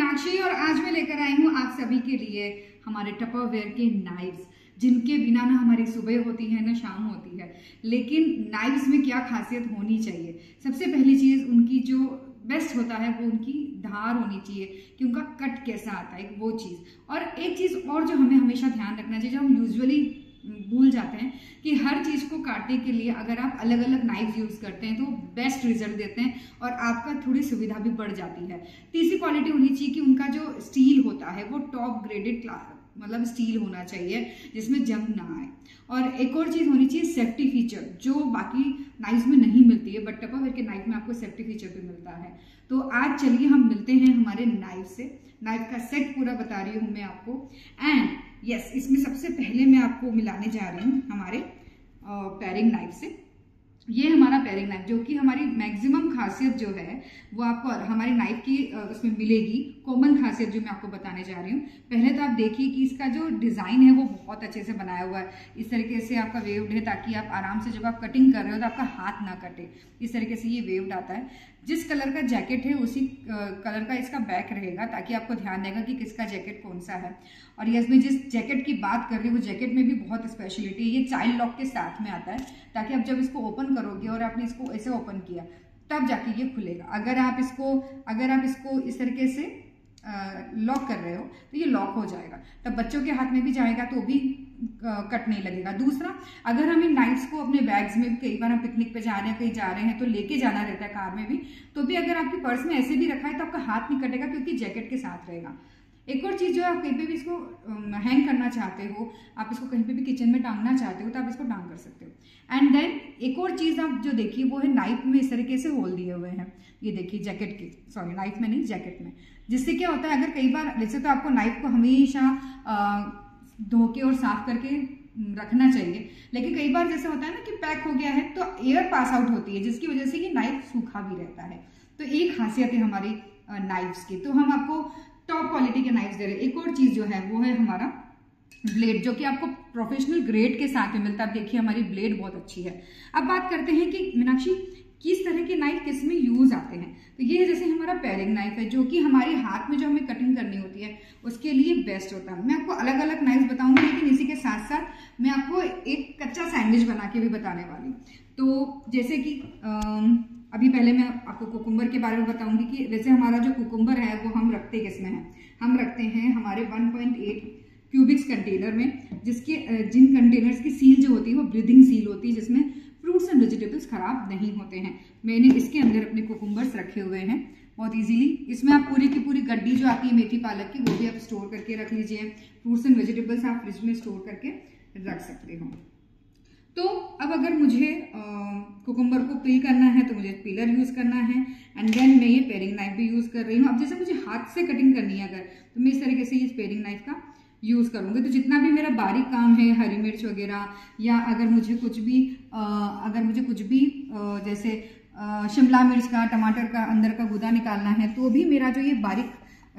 मीनाक्षी और आज मैं लेकर आई हूँ आप सभी के लिए हमारे टपरवेयर के नाइफ्स, जिनके बिना ना हमारी सुबह होती है ना शाम होती है। लेकिन नाइफ्स में क्या खासियत होनी चाहिए? सबसे पहली चीज़ उनकी जो बेस्ट होता है वो उनकी धार होनी चाहिए कि उनका कट कैसा आता है, वो चीज़। और एक चीज़ और जो हमें हमेशा ध्यान रखना चाहिए, जो हम यूजुअली भूल जाते हैं कि हर चीज़ को काटने के लिए अगर आप अलग अलग नाइफ यूज़ करते हैं तो बेस्ट रिजल्ट देते हैं और आपका थोड़ी सुविधा भी बढ़ जाती है। तीसरी क्वालिटी होनी चाहिए कि उनका जो स्टील होता है वो टॉप ग्रेडेड मतलब स्टील होना चाहिए जिसमें जंग ना आए। और एक और चीज़ होनी चाहिए सेफ्टी फीचर, जो बाकी नाइफ में नहीं मिलती है, बट टपरवेयर के नाइफ में आपको सेफ्टी फीचर भी मिलता है। तो आज चलिए हम मिलते हैं हमारे नाइफ से। नाइफ का सेट पूरा बता रही हूँ मैं आपको। एंड यस, इसमें सबसे पहले मैं आपको मिलाने जा रही हूँ हमारे पेयरिंग नाइफ से। ये हमारा पेयरिंग नाइफ, जो कि हमारी मैक्सिमम खासियत जो है वो आपको हमारी नाइफ की उसमें मिलेगी। कॉमन खासियत जो मैं आपको बताने जा रही हूँ, पहले तो आप देखिए कि इसका जो डिज़ाइन है वो बहुत अच्छे से बनाया हुआ है। इस तरीके से आपका वेव्ड है ताकि आप आराम से जब आप कटिंग कर रहे हो तो आपका हाथ ना कटे। इस तरीके से ये वेव्ड आता है। जिस कलर का जैकेट है उसी कलर का इसका बैक रहेगा ताकि आपको ध्यान रहेगा कि किसका जैकेट कौन सा है। और यस, मैं जिस जैकेट की बात कर रही हूँ वो जैकेट में भी बहुत स्पेशलिटी है, ये चाइल्ड लॉक के साथ में आता है ताकि आप जब इसको ओपन करोगे और आपने इसको ऐसे ओपन किया तब जाके ये खुलेगा। अगर आप इसको इस तरीके से लॉक कर रहे हो तो ये लॉक हो जाएगा, तब बच्चों के हाथ में भी जाएगा तो भी कट नहीं लगेगा। दूसरा, अगर हम इन नाइफ्स को अपने बैग्स में, कई बार हम पिकनिक पे जा रहे हैं, कहीं जा रहे हैं तो लेके जाना रहता है कार में भी, तो भी अगर आपकी पर्स में ऐसे भी रखा है तो आपका हाथ नहीं कटेगा क्योंकि जैकेट के साथ रहेगा। एक और चीज़, जो आप कहीं पे भी इसको हैंग करना चाहते हो, आप इसको कहीं पे भी किचन में टांगना चाहते हो तो आप इसको टांग कर सकते हो। एंड देन एक और चीज़ आप जो देखिए वो है नाइफ में इस तरीके से होल दिए हुए हैं। ये देखिए जैकेट के, सॉरी नाइफ में नहीं जैकेट में, जिससे क्या होता है, अगर कई बार, वैसे तो आपको नाइफ को हमेशा धो के और साफ करके रखना चाहिए, लेकिन कई बार जैसे होता है ना कि पैक हो गया है तो एयर पास आउट होती है जिसकी वजह से ये नाइफ सूखा भी रहता है। तो एक खासियत है हमारी नाइफ्स की। तो हम आपको टॉप क्वालिटी के नाइफ्स दे रहे हैं। एक और चीज़ जो है वो है हमारा ब्लेड, जो कि आपको प्रोफेशनल ग्रेड के साथ में मिलता है। आप देखिए हमारी ब्लेड बहुत अच्छी है। अब बात करते हैं कि मीनाक्षी किस तरह के नाइफ किस में यूज आते हैं। तो ये जैसे हमारा पेयरिंग नाइफ है, जो कि हमारे हाथ में जो हमें कटिंग करनी होती है उसके लिए बेस्ट होता है। मैं आपको अलग अलग नाइफ बताऊंगी, लेकिन इसी के साथ साथ मैं आपको एक कच्चा सैंडविच बना के भी बताने वाली हूँ। तो जैसे कि अभी पहले मैं आपको कुकुम्बर के बारे में बताऊंगी कि जैसे हमारा जो कुकुम्बर है वो हम रखते किसमें है, हम रखते हैं हमारे 1.8 क्यूबिक्स कंटेनर में, जिन कंटेनर्स की सील जो होती है वो ब्रीदिंग सील होती है, जिसमें फ्रूट्स एंड वेजिटेबल्स खराब नहीं होते हैं। मैंने इसके अंदर अपने कुकुम्बर्स रखे हुए हैं बहुत इजीली। इसमें आप पूरी की पूरी गड्डी जो आती है मेथी पालक की, वो भी आप स्टोर करके रख लीजिए। फ्रूट्स एंड वेजिटेबल्स आप फ्रिज में स्टोर करके रख सकते हो। तो अब अगर मुझे कुकुम्बर को पील करना है तो मुझे पीलर यूज़ करना है। एंड देन मैं ये पेयरिंग नाइफ भी यूज़ कर रही हूँ। अब जैसे मुझे हाथ से कटिंग करनी है अगर, तो मैं इस तरीके से ये पेयरिंग नाइफ का यूज़ करूँगी। तो जितना भी मेरा बारीक काम है, हरी मिर्च वगैरह, या अगर मुझे कुछ भी जैसे शिमला मिर्च का, टमाटर का अंदर का गूदा निकालना है, तो भी मेरा जो ये बारीक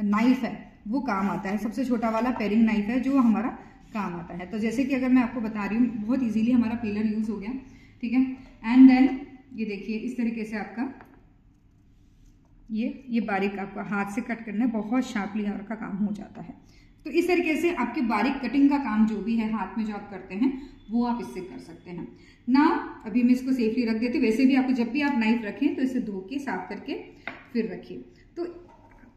नाइफ है वो काम आता है। सबसे छोटा वाला पेयरिंग नाइफ है जो हमारा काम आता है। तो जैसे कि अगर मैं आपको बता रही हूँ, बहुत इजीली हमारा पीलर यूज़ हो गया, ठीक है। एंड देन ये देखिए इस तरीके से आपका ये बारीक आपका हाथ से कट करना है, बहुत शार्पली का काम हो जाता है। तो इस तरीके से आपके बारीक कटिंग का काम जो भी है हाथ में जो आप करते हैं वो आप इससे कर सकते हैं ना। अभी मैं इसको सेफली रख देती हूँ। वैसे भी आपको जब भी आप नाइफ रखें तो इसे धो के साफ करके फिर रखिए। तो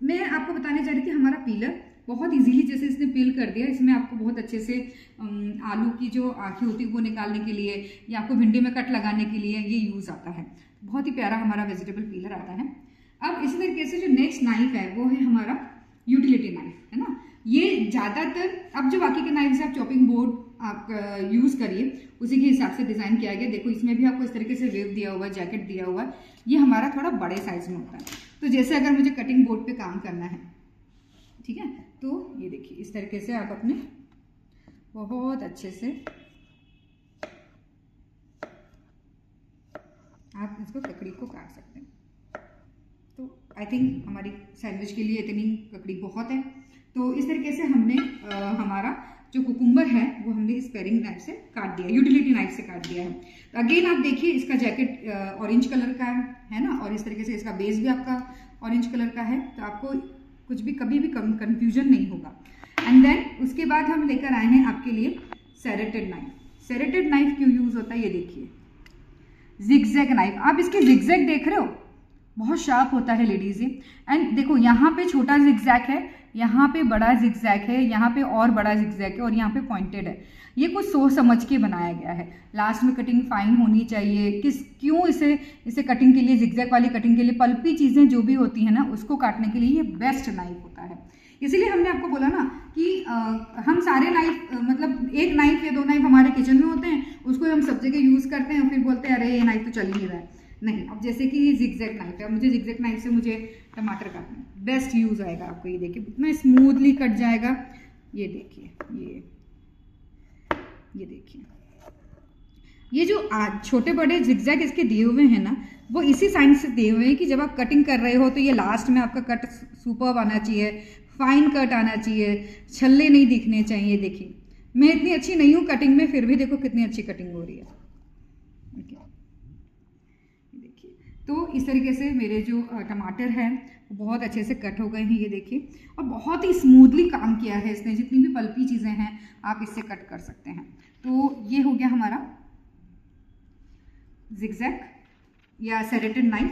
मैं आपको बताने जा रही थी हमारा पीलर बहुत इजीली जैसे इसने पील कर दिया। इसमें आपको बहुत अच्छे से आलू की जो आँखें होती है वो निकालने के लिए, या आपको भिंडी में कट लगाने के लिए ये यूज़ आता है। बहुत ही प्यारा हमारा वेजिटेबल पीलर आता है। अब इसी तरीके से जो नेक्स्ट नाइफ है वो है हमारा यूटिलिटी नाइफ, है ना। ये ज़्यादातर, अब जो बाकी के नाइफ से आप चॉपिंग बोर्ड आप यूज़ करिए, उसी के हिसाब से डिज़ाइन किया गया। देखो इसमें भी आपको इस तरीके से वेव दिया हुआ है, जैकेट दिया हुआ है। ये हमारा थोड़ा बड़े साइज में होता है। तो जैसे अगर मुझे कटिंग बोर्ड पे काम करना है, ठीक है, तो ये देखिए इस तरीके से आप अपने बहुत अच्छे से आप इसको ककड़ी को काट सकते हैं। तो आई थिंक हमारी सैंडविच के लिए इतनी ककड़ी बहुत है। तो इस तरीके से हमने हमारा जो कुकुम्बर है वो हमने इस पेयरिंग नाइफ से काट दिया, यूटिलिटी नाइफ से काट दिया है। तो अगेन आप देखिए इसका जैकेट ऑरेंज कलर का है ना, और इस तरीके से इसका बेस भी आपका ऑरेंज कलर का है। तो आपको कुछ भी कभी भी कंफ्यूजन नहीं होगा। एंड देन उसके बाद हम लेकर आए हैं आपके लिए सेरेटेड नाइफ। सेरेटेड नाइफ क्यों यूज होता है ये देखिए, जिगजैग नाइफ, आप इसके जिगजैग देख रहे हो, बहुत शार्प होता है लेडीज ये। एंड देखो यहाँ पे छोटा जिगजैग है, यहाँ पे बड़ा जिगजैग है, यहाँ पे और बड़ा जिगजैग है और यहाँ पे पॉइंटेड है। ये कुछ सोच समझ के बनाया गया है। लास्ट में कटिंग फाइन होनी चाहिए, क्यों इसे कटिंग के लिए, जिगजैग वाली कटिंग के लिए, पल्पी चीजें जो भी होती है ना उसको काटने के लिए ये बेस्ट नाइफ होता है। इसीलिए हमने आपको बोला ना कि हम सारे नाइफ, मतलब एक नाइफ या दो नाइफ हमारे किचन में होते हैं, उसको हम सब जगह यूज करते हैं और फिर बोलते हैं अरे ये नाइफ तो चल ही नहीं रहा है। नहीं, अब जैसे कि ये जिगजैग नाइफ है, मुझे जिगजैग नाइफ से मुझे टमाटर काटना, बेस्ट यूज आएगा आपको। ये देखिए इतना स्मूथली कट जाएगा। ये देखिए, ये देखिए, ये जो छोटे बड़े जिगजैग इसके दिए हुए हैं ना, वो इसी साइड से दिए हुए हैं कि जब आप कटिंग कर रहे हो तो ये लास्ट में आपका कट सुपर्ब आना चाहिए, फाइन कट आना चाहिए, छल्ले नहीं दिखने चाहिए। देखिए मैं इतनी अच्छी नहीं हूँ कटिंग में, फिर भी देखो कितनी अच्छी कटिंग हो रही है। देखिए, तो इस तरीके से मेरे जो टमाटर हैं बहुत अच्छे से कट हो गए हैं, ये देखिए, और बहुत ही स्मूथली काम किया है इसने। जितनी भी पल्पी चीज़ें हैं आप इससे कट कर सकते हैं। तो ये हो गया हमारा जिगजैग या सेरेटेड नाइफ।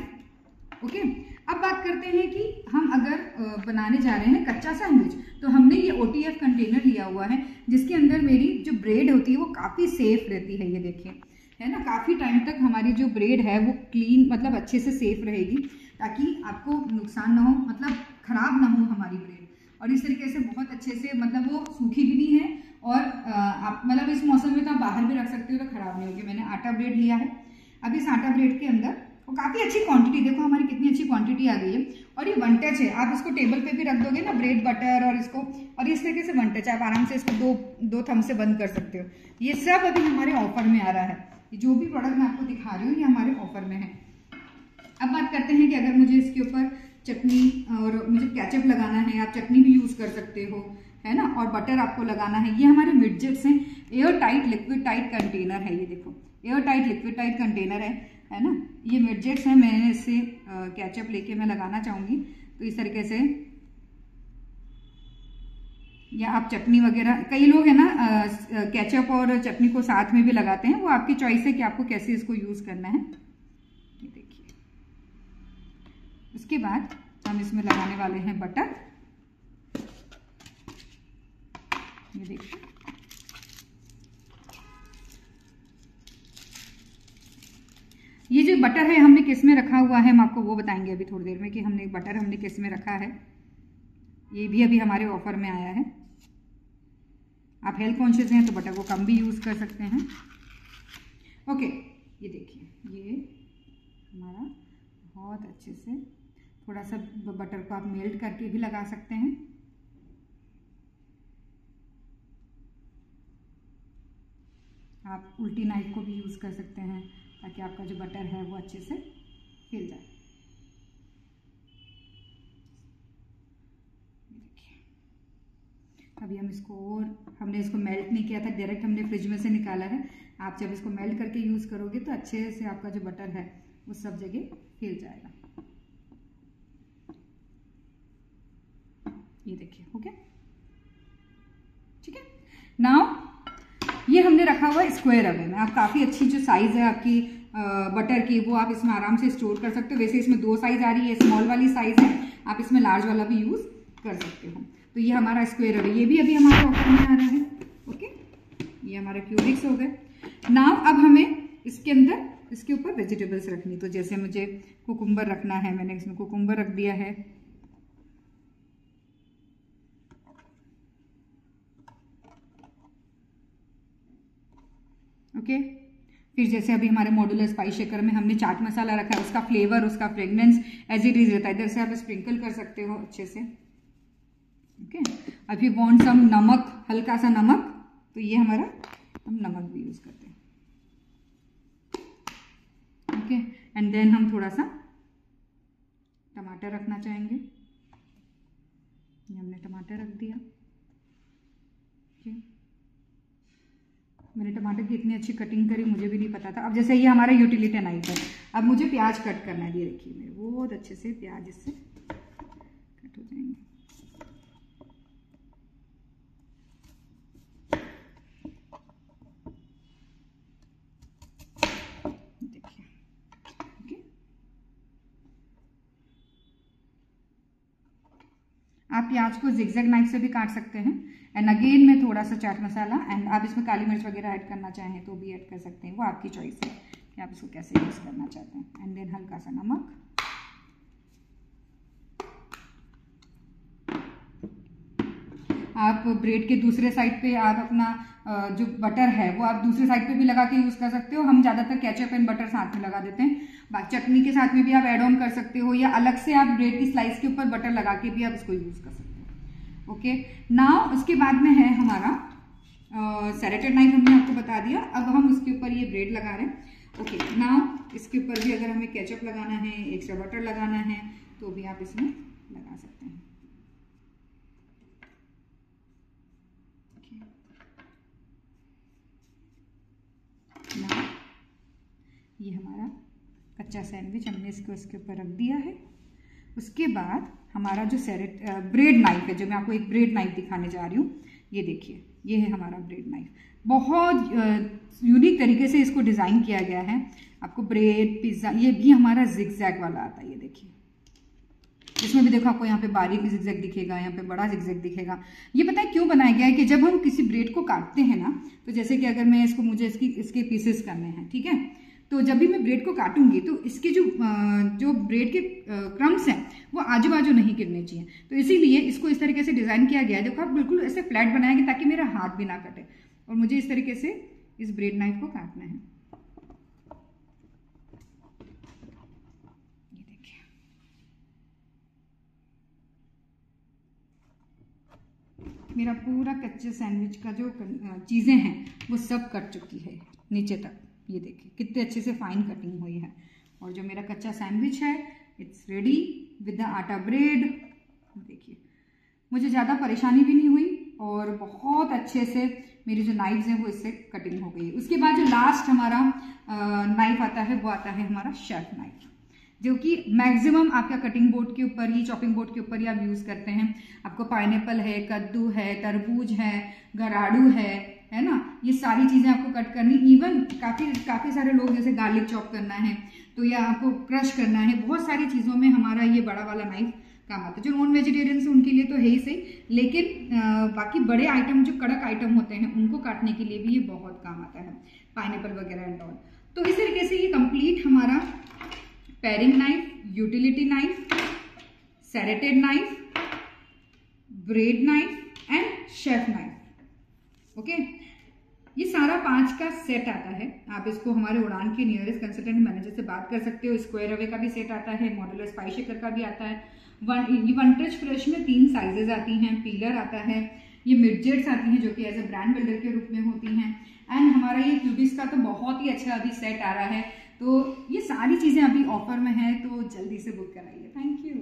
ओके, अब बात करते हैं कि हम अगर बनाने जा रहे हैं कच्चा सैंडविच, तो हमने ये OTF कंटेनर लिया हुआ है जिसके अंदर मेरी जो ब्रेड होती है वो काफ़ी सेफ रहती है। ये देखिए, है ना, काफ़ी टाइम तक हमारी जो ब्रेड है वो क्लीन, मतलब अच्छे से सेफ रहेगी, ताकि आपको नुकसान ना हो, मतलब ख़राब ना हो हमारी ब्रेड। और इस तरीके से बहुत अच्छे से, मतलब वो सूखी भी नहीं है और आप मतलब इस मौसम में तो आप बाहर भी रख सकते हो तो ख़राब नहीं होगी। मैंने आटा ब्रेड लिया है। अब इस आटा ब्रेड के अंदर वो काफ़ी अच्छी क्वांटिटी, देखो हमारी कितनी अच्छी क्वांटिटी आ गई है, और ये 1 टच है। आप इसको टेबल पे भी रख दोगे ना, ब्रेड बटर और इसको, और इस तरीके से 1 टच, आप आराम से इसको दो थंब से बंद कर सकते हो। ये सब अभी हमारे ऑफर में आ रहा है। जो भी प्रोडक्ट मैं आपको दिखा रही हूँ ये हमारे ऑफर में है। अब बात करते हैं कि अगर मुझे इसके ऊपर चटनी और मुझे केचप लगाना है, आप चटनी भी यूज़ कर सकते हो, है ना, और बटर आपको लगाना है। ये हमारे मिडजेट्स हैं, air tight liquid tight container है। ये देखो air tight liquid tight container है ना, ये मिडजेट्स हैं। मैंने इससे केचप लेके मैं लगाना चाहूँगी, तो इस तरीके से, या आप चटनी वगैरह, कई लोग है ना केचप और चटनी को साथ में भी लगाते हैं, वो आपकी चॉइस है कि आपको कैसे इसको यूज़ करना है। ये देखिए, उसके बाद हम इसमें लगाने वाले हैं बटर। ये देखिए, ये जो बटर है हमने किस में रखा हुआ है, हम आपको वो बताएंगे अभी थोड़ी देर में कि बटर हमने किस में रखा है। ये भी अभी हमारे ऑफर में आया है। आप हेल्थ कॉन्शियस हैं तो बटर को कम भी यूज़ कर सकते हैं। ओके, ये देखिए, ये हमारा बहुत अच्छे से, थोड़ा सा बटर को आप मेल्ट करके भी लगा सकते हैं। आप उल्टी नाइफ को भी यूज़ कर सकते हैं ताकि आपका जो बटर है वो अच्छे से हिल जाए। अभी हम इसको, और हमने इसको मेल्ट नहीं किया था, डायरेक्ट हमने फ्रिज में से निकाला है। आप जब इसको मेल्ट करके यूज़ करोगे तो अच्छे से आपका जो बटर है वो सब जगह हिल जाएगा। ये देखिए, ओके, ठीक है। नाउ ये हमने रखा हुआ है स्क्वायर अवे में। आप काफ़ी अच्छी जो साइज़ है आपकी बटर की, वो आप इसमें आराम से स्टोर कर सकते हो। वैसे इसमें 2 साइज़ आ रही है, स्मॉल वाली साइज़ है, आप इसमें लार्ज वाला भी यूज़ कर सकते हो। तो ये हमारा स्क्वायर अवे, ये भी अभी हमारे ऑफर में आ रहा है। ओके, ये हमारे क्यूबिक्स हो गए। नाउ अब हमें इसके अंदर, इसके ऊपर वेजिटेबल्स रखनी, तो जैसे मुझे कुकुम्बर रखना है, मैंने इसमें कुकुम्बर रख दिया है। ओके, फिर जैसे अभी हमारे मॉड्यूलर स्पाइस शेकर में हमने चाट मसाला रखा है, उसका फ्लेवर, उसका फ्रेग्रेंस एज इट इज रहता है, इधर से आप स्प्रिंकल कर सकते हो अच्छे से। ओके, अब यू वांट सम नमक, हल्का सा नमक, तो ये हमारा, हम नमक भी यूज करते हैं। ओके, एंड देन हम थोड़ा सा टमाटर रखना चाहेंगे। ये हमने टमाटर रख दिया। ओके, मैंने टमाटर की इतनी अच्छी कटिंग करी, मुझे भी नहीं पता था। अब जैसे ये हमारा यूटिलिटी नाइफ है, अब मुझे प्याज कट करना है। ये देखिए, मेरे बहुत अच्छे से प्याज इससे कट हो जाएंगे। आप प्याज को जिगजैग नाइफ से भी काट सकते हैं। एंड अगेन मैं थोड़ा सा चाट मसाला, एंड आप इसमें काली मिर्च वगैरह ऐड करना चाहें तो भी ऐड कर सकते हैं, वो आपकी चॉइस है कि आप इसको कैसे यूज़ करना चाहते हैं। एंड देन हल्का सा नमक, आप ब्रेड के दूसरे साइड पे आप अपना जो बटर है वो आप दूसरे साइड पे भी लगा के यूज़ कर सकते हो। हम ज़्यादातर केचप एंड बटर साथ में लगा देते हैं, बाकी चटनी के साथ में भी आप ऐड ऑन कर सकते हो, या अलग से आप ब्रेड की स्लाइस के ऊपर बटर लगा के भी आप इसको यूज़ कर सकते हो। ओके, नाउ उसके बाद में है हमारा सेरेटेड नाइफ, हमने आपको बता दिया। अब हम उसके ऊपर ये ब्रेड लगा रहे हैं। ओके, नाउ इसके ऊपर भी अगर हमें केचप लगाना है, एक्स्ट्रा बटर लगाना है, तो भी आप इसमें लगा सकते हैं। ये हमारा कच्चा सैंडविच हमने इसके ऊपर रख दिया है। उसके बाद हमारा जो ब्रेड नाइफ है, जो मैं आपको एक ब्रेड नाइफ दिखाने जा रही हूँ, ये देखिए, ये है हमारा ब्रेड नाइफ। बहुत यूनिक तरीके से इसको डिज़ाइन किया गया है। आपको ब्रेड, पिज़्ज़ा, ये भी हमारा जिगजैग वाला आता है। ये देखिए, इसमें भी देखो आपको यहाँ पे बारीक जिगजैग दिखेगा, यहाँ पे बड़ा जिगजैग दिखेगा। ये पता है क्यों बनाया गया है कि जब हम किसी ब्रेड को काटते हैं ना, तो जैसे कि अगर मैं मुझे इसके पीसेस करने हैं, ठीक है, तो जब भी मैं ब्रेड को काटूंगी तो इसके जो ब्रेड के क्रम्स हैं वो आजू बाजू नहीं गिरने चाहिए। तो इसीलिए इसको इस तरीके से डिज़ाइन किया गया है। देखो आप बिल्कुल ऐसे फ्लैट बनाएंगे ताकि मेरा हाथ भी ना कटे, और मुझे इस तरीके से इस ब्रेड नाइफ को काटना है। ये देखिए, मेरा पूरा कच्चे सैंडविच का जो चीज़ें हैं वो सब कट चुकी है नीचे तक। ये देखिए कितने अच्छे से फाइन कटिंग हुई है। और जो मेरा कच्चा सैंडविच है, इट्स रेडी विद द आटा ब्रेड। देखिए, मुझे ज़्यादा परेशानी भी नहीं हुई, और बहुत अच्छे से मेरी जो नाइफ्स हैं वो इससे कटिंग हो गई। उसके बाद जो लास्ट हमारा नाइफ आता है वो आता है हमारा शेफ नाइफ, जो कि मैक्सिमम आपका कटिंग बोर्ड के ऊपर ही, चॉपिंग बोर्ड के ऊपर ही आप यूज़ करते हैं। आपको पाइनएप्पल है, कद्दू है, तरबूज है, गराड़ू है ना, ये सारी चीज़ें आपको कट करनी। इवन काफ़ी सारे लोग जैसे गार्लिक चॉप करना है तो, या आपको क्रश करना है, बहुत सारी चीज़ों में हमारा ये बड़ा वाला नाइफ काम आता है। जो नॉन वेजिटेरियंस है उनके लिए तो है ही सही, लेकिन बाकी बड़े आइटम, जो कड़क आइटम होते हैं, उनको काटने के लिए भी ये बहुत काम आता है, पाइनएप्पल वगैरह एंड ऑल। तो इस तरीके से ये कंप्लीट हमारा pairing knife, utility knife, serrated knife, bread knife and chef knife, okay, ये सारा 5 का सेट आता है। आप इसको हमारे उड़ान के नियरेस्ट कंसल्टेंट मैनेजर से बात कर सकते हो। स्क्वायर अवे का भी सेट आता है, मॉड्यूलर स्पाइस शेकर का भी आता है। वन टच फ्रेश में 3 साइजेस आती हैं, पीलर आता है, ये मिडजेट्स आती हैं जो कि एज ए ब्रांड बिल्डर के रूप में होती हैं, एंड हमारा ये क्यूबिक्स का तो बहुत ही अच्छा अभी सेट आ रहा है। तो ये सारी चीज़ें अभी ऑफर में है, तो जल्दी से बुक कराइए। Thank you.